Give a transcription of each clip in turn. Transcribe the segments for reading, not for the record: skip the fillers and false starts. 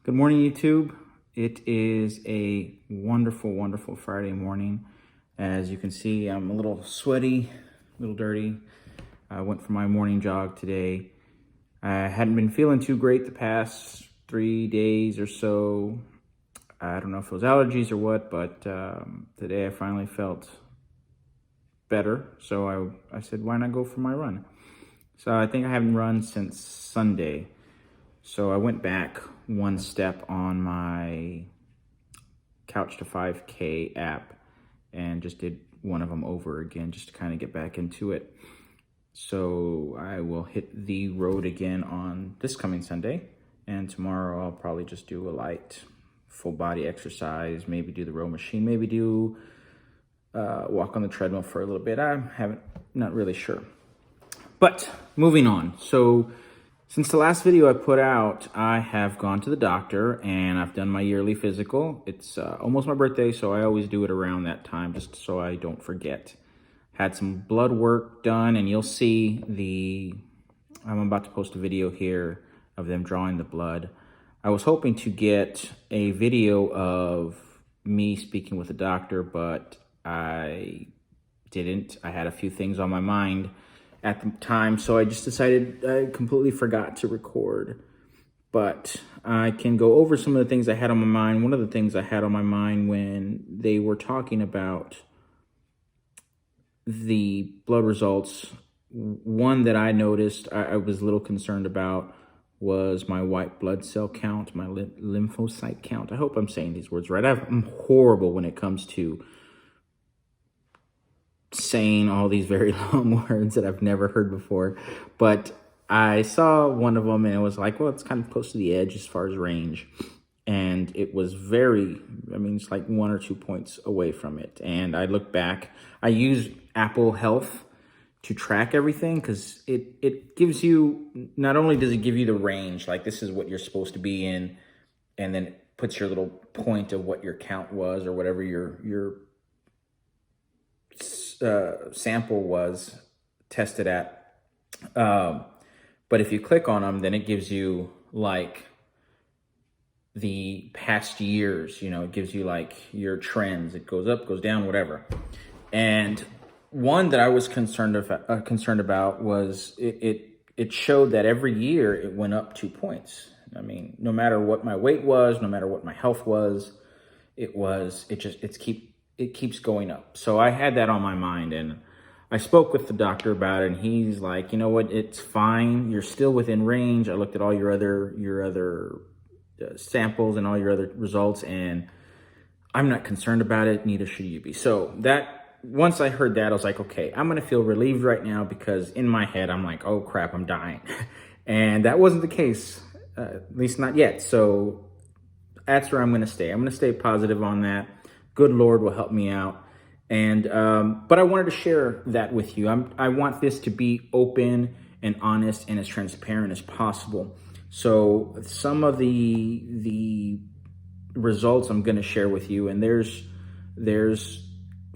Good morning, YouTube. It is a wonderful, wonderful Friday morning. As you can see, I'm a little sweaty, a little dirty. I went for my morning jog today. I hadn't been feeling too great the past 3 days or so. I don't know if it was allergies or what, but today I finally felt better. So I said, why not go for my run? So I think I haven't run since Sunday. So I went back one step on my Couch to 5K app and just did one of them over again just to kind of get back into it. So I will hit the road again on this coming Sunday, and tomorrow I'll probably just do a light full body exercise, maybe do the row machine, maybe do walk on the treadmill for a little bit. Not really sure. But moving on. So since the last video I put out, I have gone to the doctor and I've done my yearly physical. It's almost my birthday, so I always do it around that time just so I don't forget. Had some blood work done, and you'll see I'm about to post a video here of them drawing the blood. I was hoping to get a video of me speaking with the doctor, but I didn't. I had a few things on my mind at the time, so I just decided I completely forgot to record. But I can go over some of the things I had on my mind. One of the things I had on my mind when they were talking about the blood results, one that I noticed I was a little concerned about was my white blood cell count, my lymphocyte count. I hope I'm saying these words right. I'm horrible when it comes to saying all these very long words that I've never heard before, but I saw one of them and it was like, well, it's kind of close to the edge as far as range, and it was it's like 1 or 2 points away from it. And I look back, I use Apple Health to track everything because it gives you, not only does it give you the range, like this is what you're supposed to be in, and then it puts your little point of what your count was or whatever your sample was tested at. But if you click on them, then it gives you like the past years, it gives you like your trends. It goes up, goes down, whatever. And one that I was concerned about was it showed that every year it went up 2 points. I mean, no matter what my weight was, no matter what my health was, it keeps going up. So I had that on my mind, and I spoke with the doctor about it, and he's like, you know what, it's fine. You're still within range. I looked at all your other samples and all your other results, and I'm not concerned about it. Neither should you be. So once I heard that, I was like, okay, I'm going to feel relieved right now, because in my head, I'm like, oh crap, I'm dying. And that wasn't the case, at least not yet. So that's where I'm going to stay. I'm going to stay positive on that. Good Lord will help me out. And but I wanted to share that with you. I want this to be open and honest and as transparent as possible. So some of the results I'm going to share with you, and there's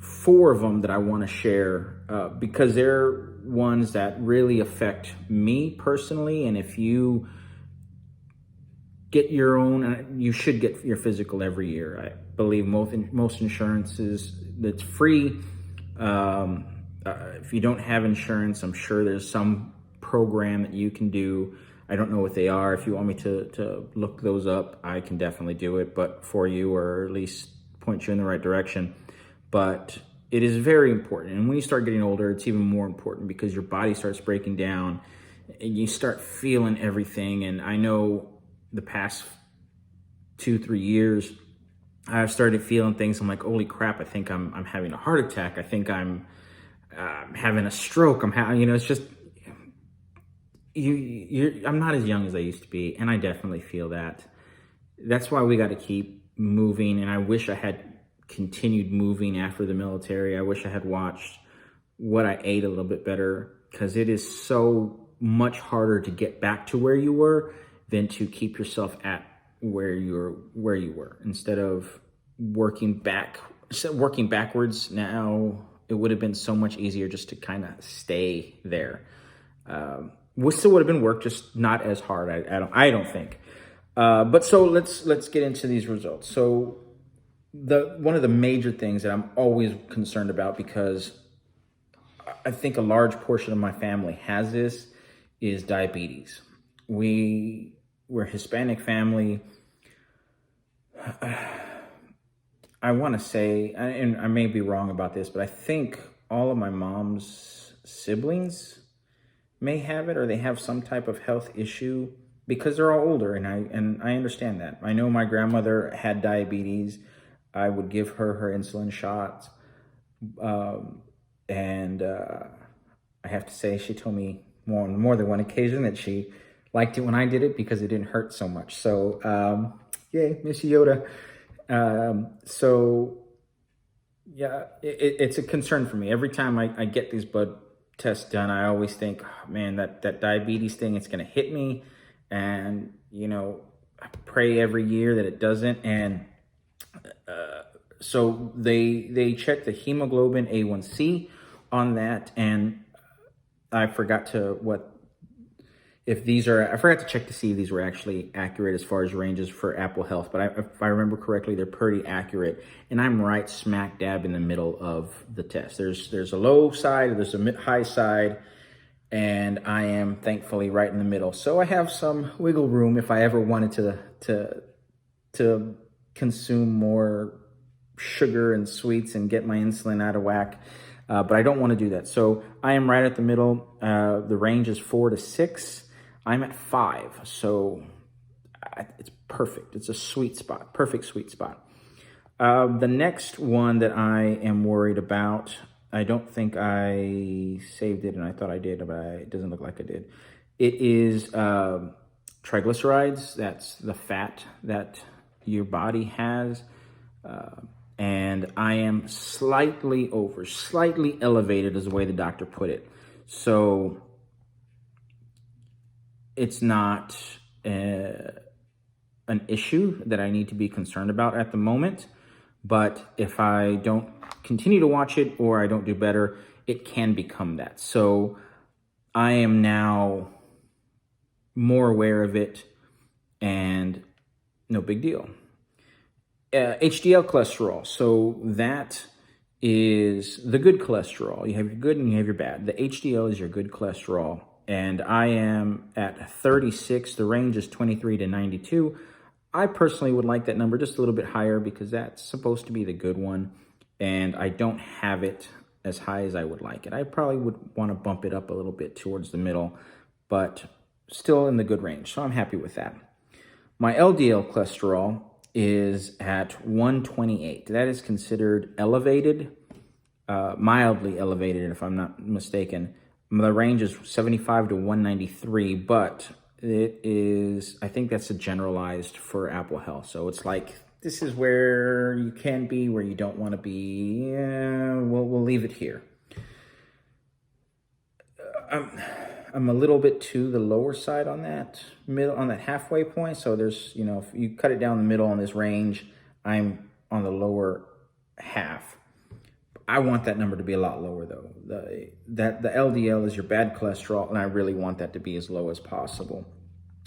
4 of them that I want to share because they're ones that really affect me personally. And if you get your own, you should get your physical every year. I believe most insurances, that's free. If you don't have insurance, I'm sure there's some program that you can do. I don't know what they are. If you want me to look those up, I can definitely do it, but for you, or at least point you in the right direction. But it is very important. And when you start getting older, it's even more important, because your body starts breaking down and you start feeling everything. And I know the past 2-3 years, I've started feeling things. I'm like, holy crap, I think I'm having a heart attack. I think I'm having a stroke. It's just, I'm not as young as I used to be. And I definitely feel that. That's why we got to keep moving. And I wish I had continued moving after the military. I wish I had watched what I ate a little bit better, because it is so much harder to get back to where you were than to keep yourself at where you were. Instead of working backwards, now it would have been so much easier just to kind of stay there. Still would have been work, just not as hard. I don't think. But so let's get into these results. So one of the major things that I'm always concerned about, because I think a large portion of my family has this, is diabetes. We're a Hispanic family. I want to say, and I may be wrong about this, but I think all of my mom's siblings may have it, or they have some type of health issue, because they're all older, and I understand that. I know my grandmother had diabetes. I would give her insulin shots, and I have to say, she told me more than one occasion that she liked it when I did it because it didn't hurt so much. So yay, Miss Yoda. So yeah, it's a concern for me. Every time I get these blood tests done, I always think, oh, man, that diabetes thing, it's going to hit me. And, I pray every year that it doesn't. And so they check the hemoglobin A1C on that. And I forgot to I forgot to check to see if these were actually accurate as far as ranges for Apple Health, but if I remember correctly, they're pretty accurate, and I'm right smack dab in the middle of the test. There's a low side, there's a high side, and I am thankfully right in the middle. So I have some wiggle room if I ever wanted to consume more sugar and sweets and get my insulin out of whack. But I don't want to do that. So I am right at the middle. The range is 4 to 6. I'm at 5, so it's perfect. It's a sweet spot, perfect sweet spot. The next one that I am worried about, I don't think I saved it, and I thought I did, but it doesn't look like I did. It is triglycerides. That's the fat that your body has. And I am slightly elevated is the way the doctor put it. So it's not an issue that I need to be concerned about at the moment. But if I don't continue to watch it or I don't do better, it can become that. So I am now more aware of it, and no big deal. HDL cholesterol. So that is the good cholesterol. You have your good and you have your bad. The HDL is your good cholesterol. And I am at 36. The range is 23 to 92. I personally would like that number just a little bit higher because that's supposed to be the good one. And I don't have it as high as I would like it. I probably would want to bump it up a little bit towards the middle, but still in the good range. So I'm happy with that. My LDL cholesterol is at 128. That is considered elevated, mildly elevated if I'm not mistaken. The range is 75 to 193, but it is, I think that's a generalized for Apple Health. So it's like, this is where you can be, where you don't want to be. We'll leave it here. I'm a little bit to the lower side on that halfway point. So there's, if you cut it down the middle on this range, I'm on the lower half. I want that number to be a lot lower though. The LDL is your bad cholesterol, and I really want that to be as low as possible.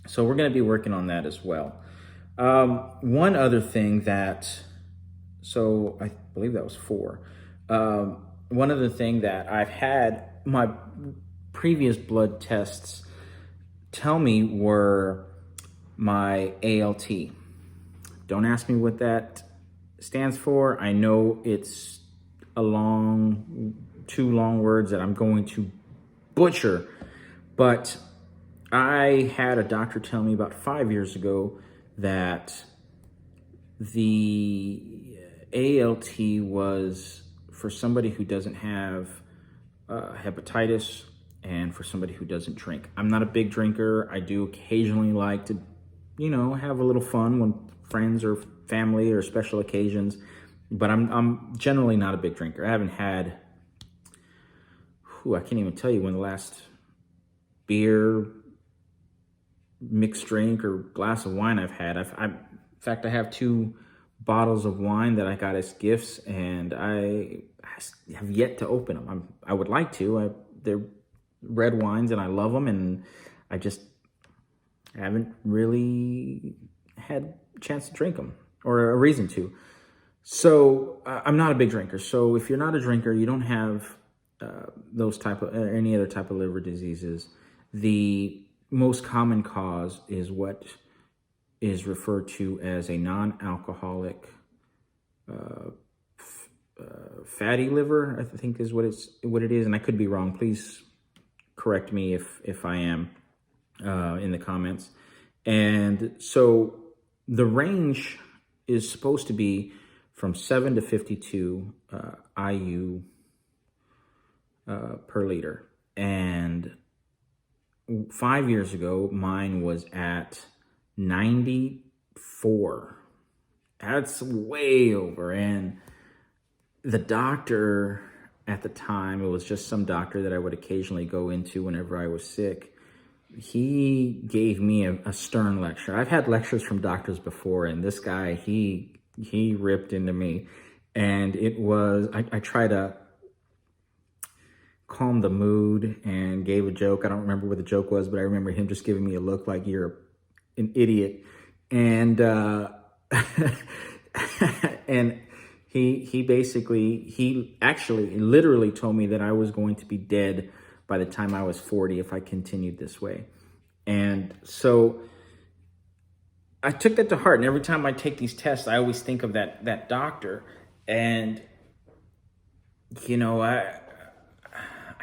So we're going to be working on that as well. One other thing so I believe that was 4. One other thing that I've had my previous blood tests tell me were my ALT. Don't ask me what that stands for. I know it's two long words that I'm going to butcher, but I had a doctor tell me about 5 years ago that the ALT was for somebody who doesn't have hepatitis and for somebody who doesn't drink. I'm not a big drinker. I do occasionally like to, have a little fun when friends or family or special occasions, but I'm generally not a big drinker. I haven't had, I can't even tell you when the last beer, mixed drink, or glass of wine I've had. In fact, I have 2 bottles of wine that I got as gifts, and I have yet to open them. I would like to. They're red wines, and I love them, and I just haven't really had a chance to drink them or a reason to. So I'm not a big drinker. So if you're not a drinker, you don't have those type of any other type of liver diseases. The most common cause is what is referred to as a non-alcoholic fatty liver, I think is what it is, and I could be wrong. Please correct me if I am in the comments. And so the range is supposed to be from 7 to 52 IU per liter. And 5 years ago, mine was at 94. That's way over. And the doctor at the time, it was just some doctor that I would occasionally go into whenever I was sick. He gave me a stern lecture. I've had lectures from doctors before, and this guy, he ripped into me. And it was, I tried to calm the mood and gave a joke. I don't remember what the joke was, but I remember him just giving me a look like you're an idiot. And and he actually literally told me that I was going to be dead by the time I was 40 if I continued this way. And so I took that to heart. And every time I take these tests, I always think of that doctor. And, you know, I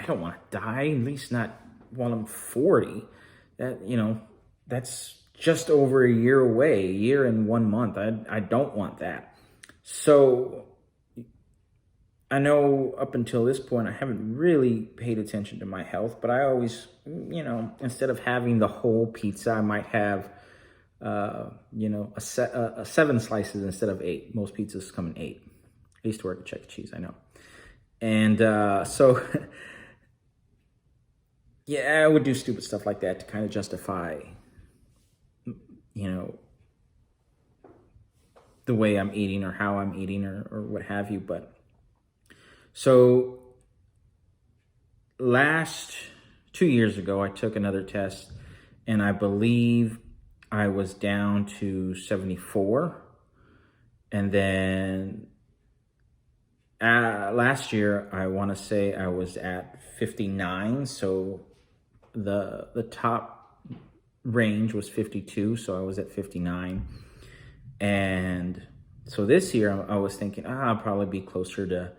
don't want to die, at least not while I'm 40. That's just over a year away, a year and 1 month. I don't want that. So I know up until this point, I haven't really paid attention to my health, but I always, instead of having the whole pizza, I might have, 7 slices instead of 8. Most pizzas come in 8. I used to work at Chuck E. Cheese, I know. And so, yeah, I would do stupid stuff like that to kind of justify, the way I'm eating or how I'm eating or what have you. But so 2 years ago, I took another test and I believe I was down to 74. And then last year, I want to say I was at 59. So the top range was 52. So I was at 59. And so this year I was thinking, I'll probably be closer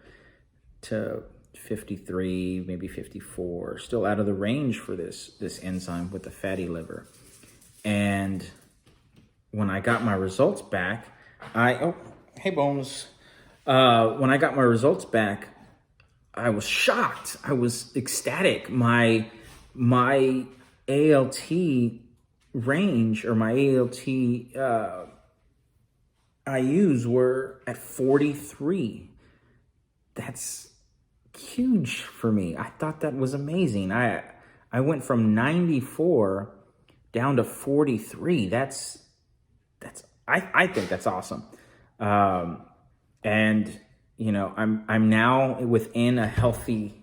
to 53, maybe 54, still out of the range for this enzyme with the fatty liver. And when I got my results back, hey Bones. When I got my results back, I was shocked. I was ecstatic. My ALT range, or my ALT IUs were at 43. That's huge for me. I thought that was amazing. I went from 94 down to 43. I think that's awesome. And I'm now within a healthy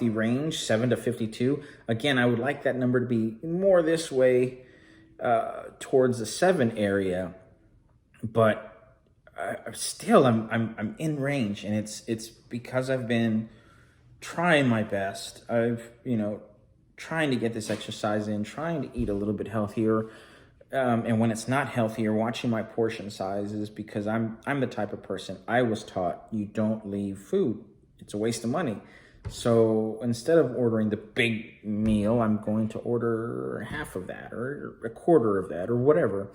range, 7 to 52. Again, I would like that number to be more this way, towards the 7 area. But still, I'm in range, and it's because I've been trying my best. I've trying to get this exercise in, trying to eat a little bit healthier, and when it's not healthier, watching my portion sizes, because I'm the type of person, I was taught, you don't leave food. It's a waste of money. So instead of ordering the big meal, I'm going to order half of that or a quarter of that or whatever,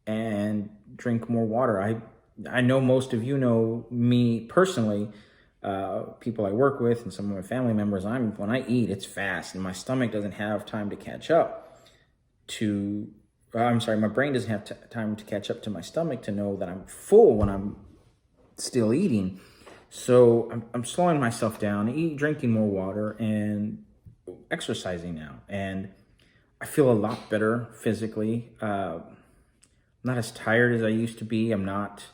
and drink more water. I know most of you know me personally, people I work with and some of my family members. When I eat, it's fast, and my stomach doesn't have time to catch up to. My brain doesn't have time to catch up to my stomach to know that I'm full when I'm still eating. So I'm slowing myself down, drinking more water, and exercising now, and I feel a lot better physically. Not as tired as I used to be. I'm not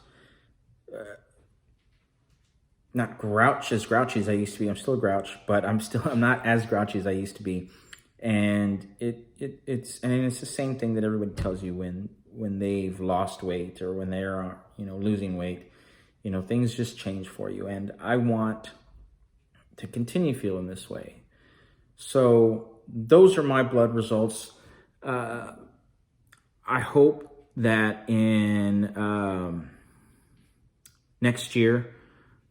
grouchy as I used to be. I'm still a grouch, but I'm not as grouchy as I used to be. And it's the same thing that everybody tells you when they've lost weight or when they're, losing weight. Things just change for you. And I want to continue feeling this way. So those are my blood results. I hope that in next year,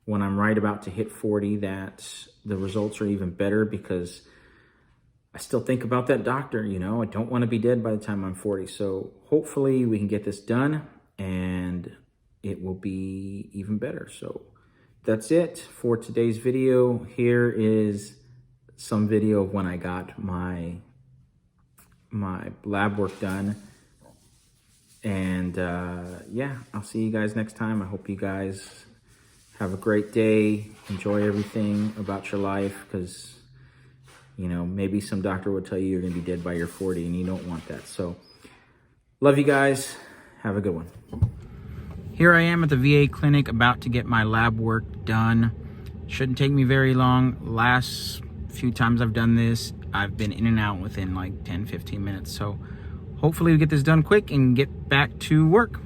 when I'm right about to hit 40, that the results are even better, because I still think about that doctor. I don't want to be dead by the time I'm 40. So hopefully we can get this done and it will be even better. So that's it for today's video. Here is some video of when I got my lab work done. And yeah, I'll see you guys next time. I hope you guys have a great day. Enjoy everything about your life, because maybe some doctor will tell you you're gonna be dead by your 40 and you don't want that. So love you guys. Have a good one. Here I am at the VA clinic about to get my lab work done. Shouldn't take me very long. Last few times I've done this, I've been in and out within like 10-15 minutes. So hopefully we get this done quick and get back to work.